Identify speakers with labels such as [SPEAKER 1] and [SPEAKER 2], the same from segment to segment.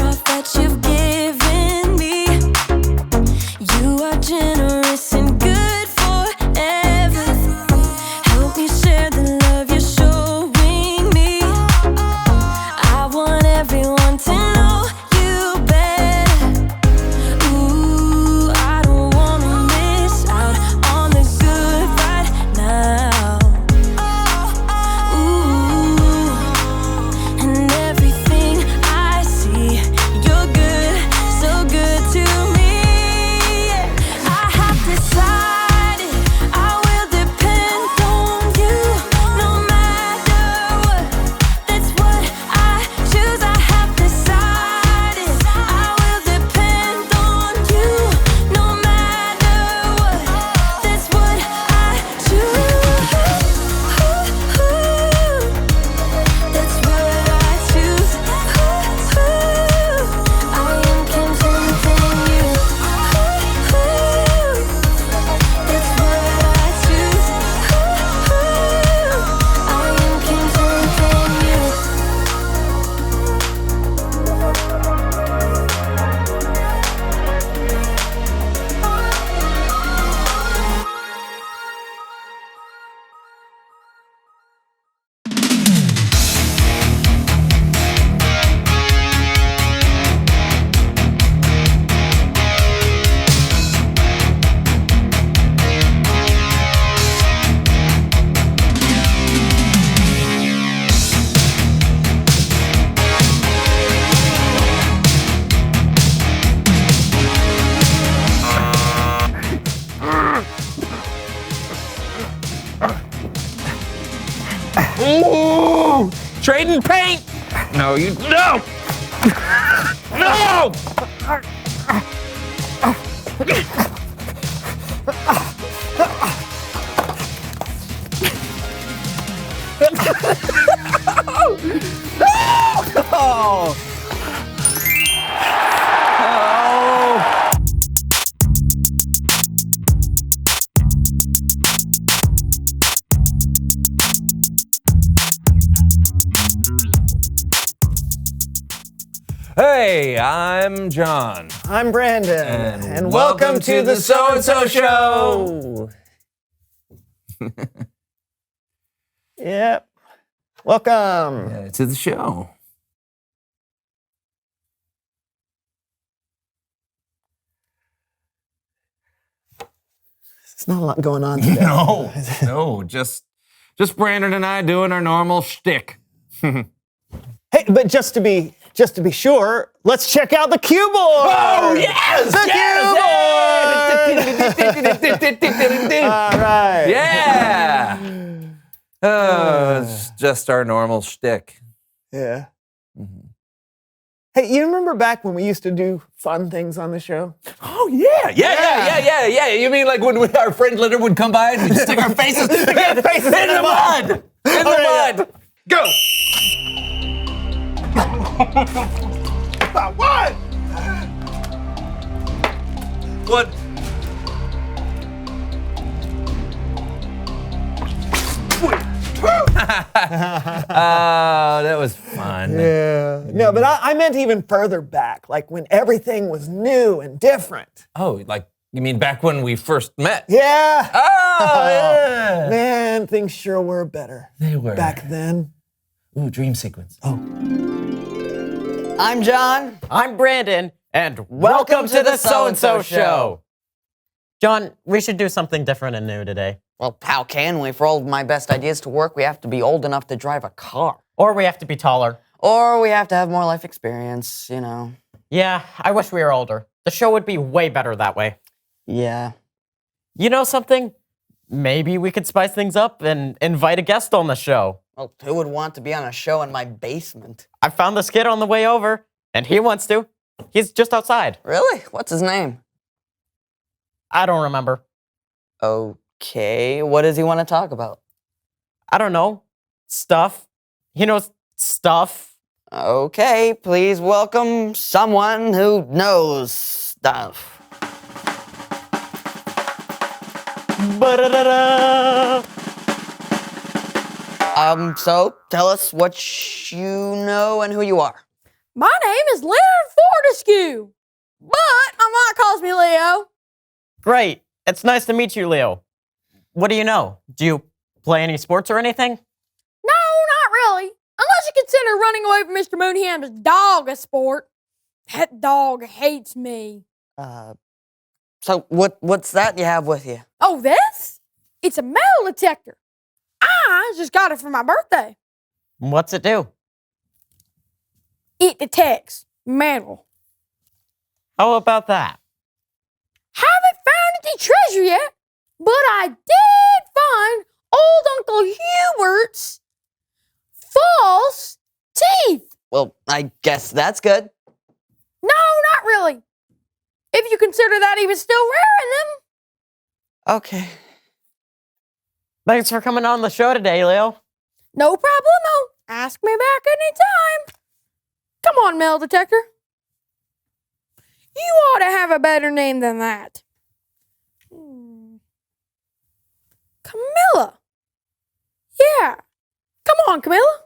[SPEAKER 1] off that you've given me. You are generous and good forever. Help me share the love you're showing me. I want everyone to know you better. Ooh, I don't wanna miss out on the good right now. Ooh, and everything I see, you're good, so good to me. I have decided I will depend on you no matter what. That's what I choose. I have decided I will depend on you no matter what. That's what I choose. That's what I choose. I am content in you. That's what I choose. I am content in you.
[SPEAKER 2] Ooh! Trading paint! No, you no! No! No! Hey, I'm John.
[SPEAKER 3] I'm Brandon,
[SPEAKER 2] And welcome to the So-and-So Show.
[SPEAKER 3] Yep. Welcome.
[SPEAKER 2] To the show.
[SPEAKER 3] There's not a lot going on today.
[SPEAKER 2] No, just Brandon and I doing our normal shtick.
[SPEAKER 3] Hey, but just to be sure, let's check out the cue board.
[SPEAKER 2] Oh yes!
[SPEAKER 3] The cue board. All right.
[SPEAKER 2] Yeah. It's just our normal shtick.
[SPEAKER 3] Yeah. Hey, you remember back when we used to do fun things on the show?
[SPEAKER 2] Oh yeah. You mean like when our friend Leonard would come by and we'd stick our faces in the mud? In the mud. Go. What? What? That was fun.
[SPEAKER 3] Yeah. No, but I meant even further back, like when everything was new and different.
[SPEAKER 2] Oh, like you mean back when we first met?
[SPEAKER 3] Yeah.
[SPEAKER 2] Oh, yeah.
[SPEAKER 3] Man, things sure were better.
[SPEAKER 2] They were.
[SPEAKER 3] Back then.
[SPEAKER 2] Ooh, dream sequence.
[SPEAKER 3] Oh.
[SPEAKER 4] I'm John.
[SPEAKER 5] I'm Brandon, and welcome to the So-and-So Show. John, we should do something different and new today.
[SPEAKER 4] Well, how can we? For all of my best ideas to work, we have to be old enough to drive a car.
[SPEAKER 5] Or we have to be taller.
[SPEAKER 4] Or we have to have more life experience, you know.
[SPEAKER 5] Yeah, I wish we were older. The show would be way better that way.
[SPEAKER 4] Yeah.
[SPEAKER 5] You know something? Maybe we could spice things up and invite a guest on the show.
[SPEAKER 4] Well, who would want to be on a show in my basement?
[SPEAKER 5] I found this kid on the way over, and he wants to. He's just outside.
[SPEAKER 4] Really? What's his name?
[SPEAKER 5] I don't remember.
[SPEAKER 4] Okay, what does he want to talk about?
[SPEAKER 5] I don't know. Stuff. He knows stuff.
[SPEAKER 4] Okay, please welcome someone who knows stuff.
[SPEAKER 5] Ba-da-da-da.
[SPEAKER 4] So tell us what you know and who you are.
[SPEAKER 6] My name is Leonard Fortescue, but my mom calls me Leo.
[SPEAKER 5] Great. It's nice to meet you, Leo. What do you know? Do you play any sports or anything?
[SPEAKER 6] No, not really. Unless you consider running away from Mr. Moonham's dog a sport. That dog hates me.
[SPEAKER 4] So what's that you have with you?
[SPEAKER 6] Oh, this? It's a metal detector. I just got it for my birthday.
[SPEAKER 5] What's it do?
[SPEAKER 6] It detects metal.
[SPEAKER 5] How about that?
[SPEAKER 6] Haven't found any treasure yet, but I did find old Uncle Hubert's false teeth.
[SPEAKER 4] Well, I guess that's good.
[SPEAKER 6] No, not really. If you consider that he was still wearing them.
[SPEAKER 4] Okay.
[SPEAKER 5] Thanks for coming on the show today, Leo.
[SPEAKER 6] No problemo. Ask me back anytime. Come on, metal detector. You ought to have a better name than that. Camilla. Yeah. Come on, Camilla.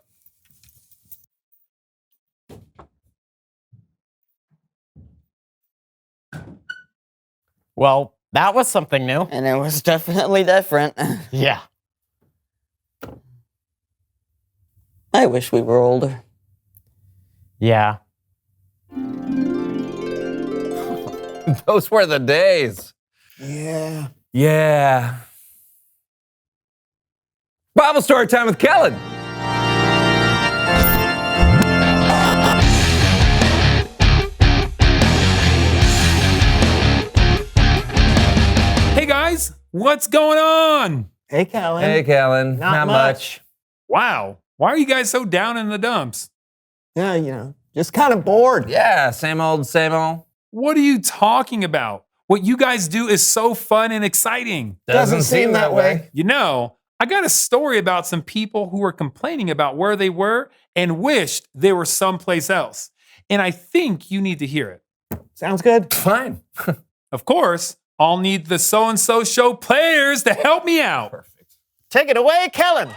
[SPEAKER 5] Well, that was something new.
[SPEAKER 4] And it was definitely different.
[SPEAKER 5] Yeah.
[SPEAKER 4] I wish we were older.
[SPEAKER 5] Yeah.
[SPEAKER 2] Those were the days.
[SPEAKER 3] Yeah.
[SPEAKER 2] Yeah. Bible story time with Kellen.
[SPEAKER 7] Hey guys, what's going on?
[SPEAKER 3] Hey, Kellen.
[SPEAKER 2] Hey, Kellen.
[SPEAKER 3] Not much.
[SPEAKER 7] Wow, why are you guys so down in the dumps?
[SPEAKER 3] Yeah, just kind of bored.
[SPEAKER 2] Yeah, same old, same old.
[SPEAKER 7] What are you talking about? What you guys do is so fun and exciting.
[SPEAKER 3] Doesn't seem that way.
[SPEAKER 7] You know, I got a story about some people who were complaining about where they were and wished they were someplace else. And I think you need to hear it.
[SPEAKER 3] Sounds good.
[SPEAKER 2] Fine.
[SPEAKER 7] Of course, I'll need the so-and-so show players to help me out.
[SPEAKER 2] Perfect.
[SPEAKER 3] Take it away, Kellen.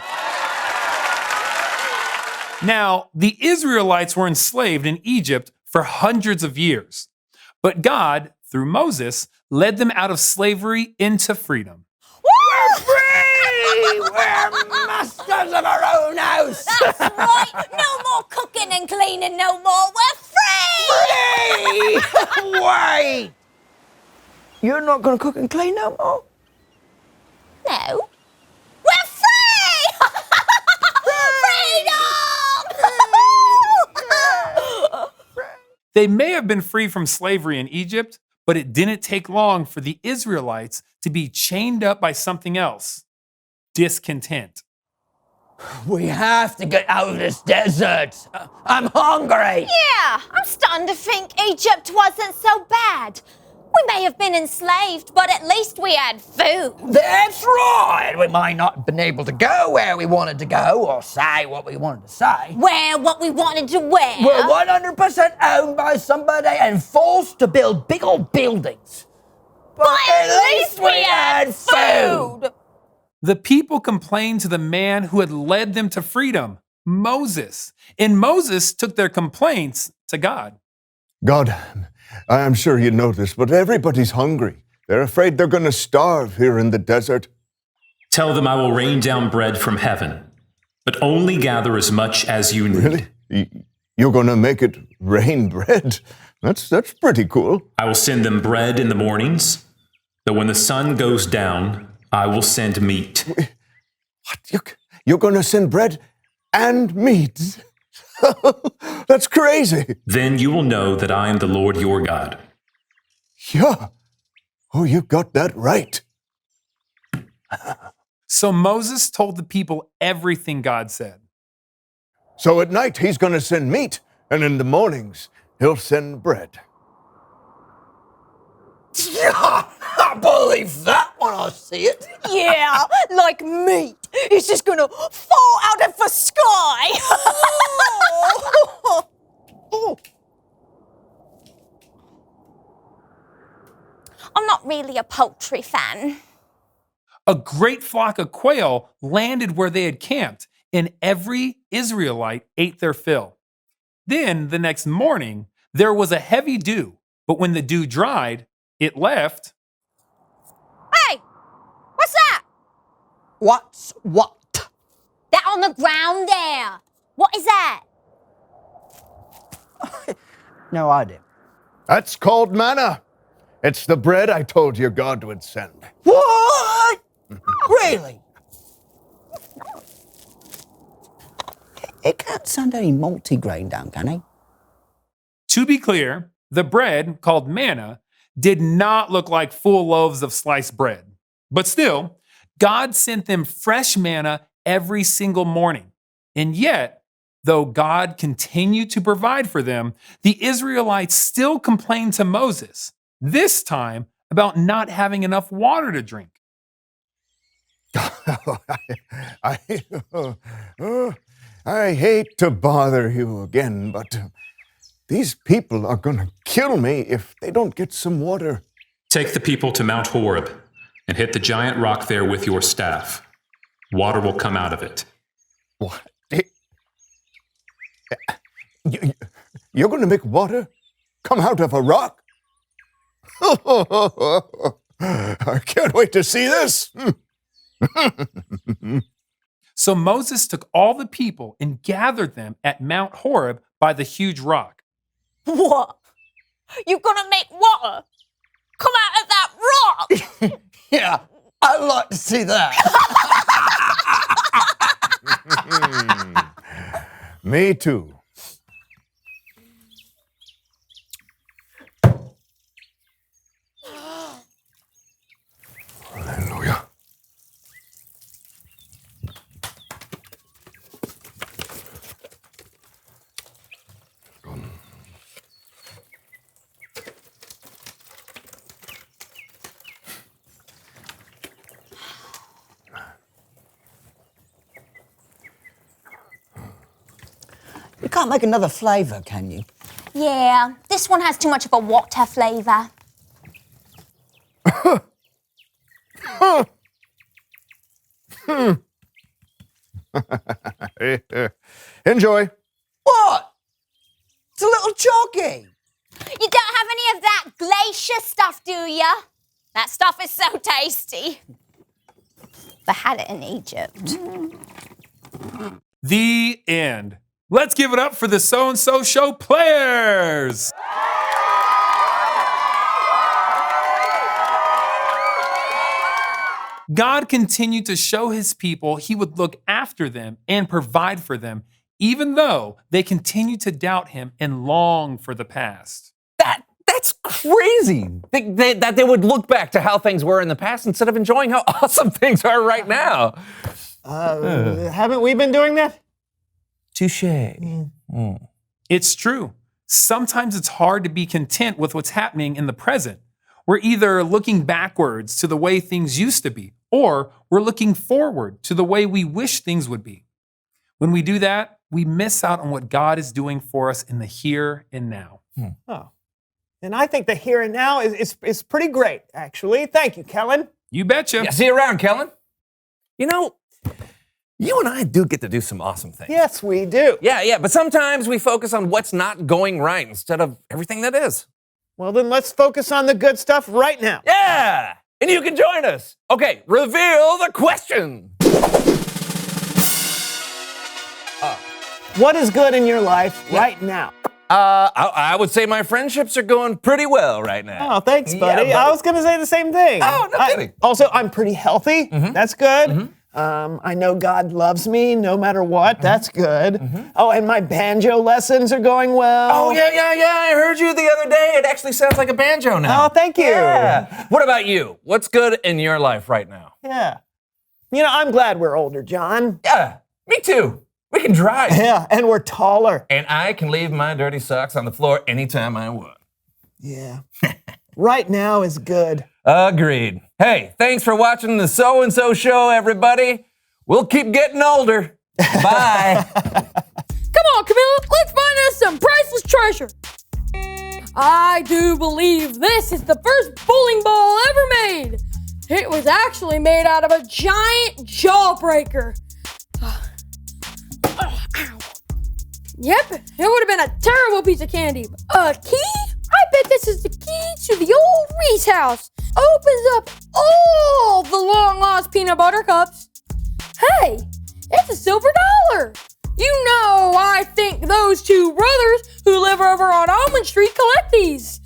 [SPEAKER 7] Now, the Israelites were enslaved in Egypt for hundreds of years. But God, through Moses, led them out of slavery into freedom.
[SPEAKER 3] We're free! We're masters of our own house!
[SPEAKER 1] That's right. No more cooking and cleaning no more. We're free!
[SPEAKER 3] Free! Wait! You're not going to cook and clean no more?
[SPEAKER 1] No. We're free! Freedom!
[SPEAKER 7] They may have been free from slavery in Egypt, but it didn't take long for the Israelites to be chained up by something else: discontent.
[SPEAKER 3] We have to get out of this desert. I'm hungry.
[SPEAKER 1] Yeah, I'm starting to think Egypt wasn't so bad. We may have been enslaved, but at least we had food.
[SPEAKER 3] That's right. We might not have been able to go where we wanted to go or say what we wanted to say.
[SPEAKER 1] Wear what we wanted to wear.
[SPEAKER 3] We're 100% owned by somebody and forced to build big old buildings.
[SPEAKER 1] But at least we had food.
[SPEAKER 7] The people complained to the man who had led them to freedom, Moses. And Moses took their complaints to God.
[SPEAKER 8] God, I'm sure you know this, but everybody's hungry. They're afraid they're going to starve here in the desert.
[SPEAKER 9] Tell them I will rain down bread from heaven, but only gather as much as you need.
[SPEAKER 8] Really? You're going to make it rain bread? That's pretty cool.
[SPEAKER 9] I will send them bread in the mornings, but when the sun goes down, I will send meat.
[SPEAKER 8] What? You're going to send bread and meat? That's crazy.
[SPEAKER 9] Then you will know that I am the Lord your God.
[SPEAKER 8] Yeah. Oh, you got that right.
[SPEAKER 7] So Moses told the people everything God said.
[SPEAKER 8] So at night, he's going to send meat, and in the mornings, he'll send bread.
[SPEAKER 3] Yeah, I believe that when I see it.
[SPEAKER 1] Yeah, like meat. It's just gonna fall out of the sky. I'm not really a poultry fan.
[SPEAKER 7] A great flock of quail landed where they had camped, and every Israelite ate their fill. Then the next morning, there was a heavy dew, but when the dew dried, it left.
[SPEAKER 10] Hey, what's that?
[SPEAKER 4] What's what?
[SPEAKER 10] That on the ground there. What is that?
[SPEAKER 4] No idea.
[SPEAKER 8] That's called manna. It's the bread I told you God would send.
[SPEAKER 4] What? Really? It can't send any multigrain down, can he?
[SPEAKER 7] To be clear, the bread, called manna, did not look like full loaves of sliced bread. But still, God sent them fresh manna every single morning. And yet, though God continued to provide for them, the Israelites still complained to Moses, this time about not having enough water to drink.
[SPEAKER 8] I hate to bother you again, but these people are going to kill me if they don't get some water.
[SPEAKER 9] Take the people to Mount Horeb and hit the giant rock there with your staff. Water will come out of it.
[SPEAKER 8] What? You're going to make water come out of a rock? I can't wait to see this.
[SPEAKER 7] So Moses took all the people and gathered them at Mount Horeb by the huge rock.
[SPEAKER 10] What? You're gonna make water come out of that rock?
[SPEAKER 4] Yeah, I'd like to see that.
[SPEAKER 8] Me too. Hallelujah.
[SPEAKER 4] You can't make another flavour, can you?
[SPEAKER 10] Yeah, this one has too much of a water flavour.
[SPEAKER 8] Enjoy.
[SPEAKER 4] What? It's a little chalky.
[SPEAKER 10] You don't have any of that glacier stuff, do ya? That stuff is so tasty. I had it in Egypt.
[SPEAKER 7] The end. Let's give it up for the So-and-So Show players. God continued to show his people he would look after them and provide for them, even though they continued to doubt him and long for the past.
[SPEAKER 2] That's crazy. That they would look back to how things were in the past instead of enjoying how awesome things are right now.
[SPEAKER 3] Haven't we been doing that?
[SPEAKER 2] Touche.
[SPEAKER 7] It's true. Sometimes it's hard to be content with what's happening in the present. We're either looking backwards to the way things used to be, or we're looking forward to the way we wish things would be. When we do that, we miss out on what God is doing for us in the here and now.
[SPEAKER 3] Oh. And I think the here and now is pretty great, actually. Thank you, Kellen.
[SPEAKER 7] You betcha.
[SPEAKER 2] Yeah, see you around, Kellen. You know, you and I do get to do some awesome things.
[SPEAKER 3] Yes, we do.
[SPEAKER 2] Yeah, but sometimes we focus on what's not going right instead of everything that is.
[SPEAKER 3] Well, then let's focus on the good stuff right now.
[SPEAKER 2] Yeah, and you can join us. Okay, reveal the question.
[SPEAKER 3] What is good in your life right now?
[SPEAKER 2] I would say my friendships are going pretty well right now.
[SPEAKER 3] Oh, thanks, buddy.
[SPEAKER 2] Yeah,
[SPEAKER 3] I was going to say the same thing.
[SPEAKER 2] Oh, no kidding.
[SPEAKER 3] Also, I'm pretty healthy. That's good. I know God loves me no matter what. That's good. Oh, and my banjo lessons are going well.
[SPEAKER 2] Oh, yeah. I heard you the other day. It actually sounds like a banjo now.
[SPEAKER 3] Oh, thank you.
[SPEAKER 2] Yeah. What about you? What's good in your life right now?
[SPEAKER 3] Yeah. You know, I'm glad we're older, John.
[SPEAKER 2] Yeah, me too. We can drive.
[SPEAKER 3] Yeah, and we're taller.
[SPEAKER 2] And I can leave my dirty socks on the floor anytime I want.
[SPEAKER 3] Yeah. Right now is good.
[SPEAKER 2] Agreed. Hey, thanks for watching the So-and-So Show, everybody. We'll keep getting older. Bye.
[SPEAKER 6] Come on, Camilla, let's find us some priceless treasure. I do believe this is the first bowling ball ever made. It was actually made out of a giant jawbreaker. Yep, it would have been a terrible piece of candy. A key? I bet this is the key to the old Reese house. Opens up all the long-lost peanut butter cups. Hey, it's a silver dollar. You know, I think those two brothers who live over on Almond Street collect these.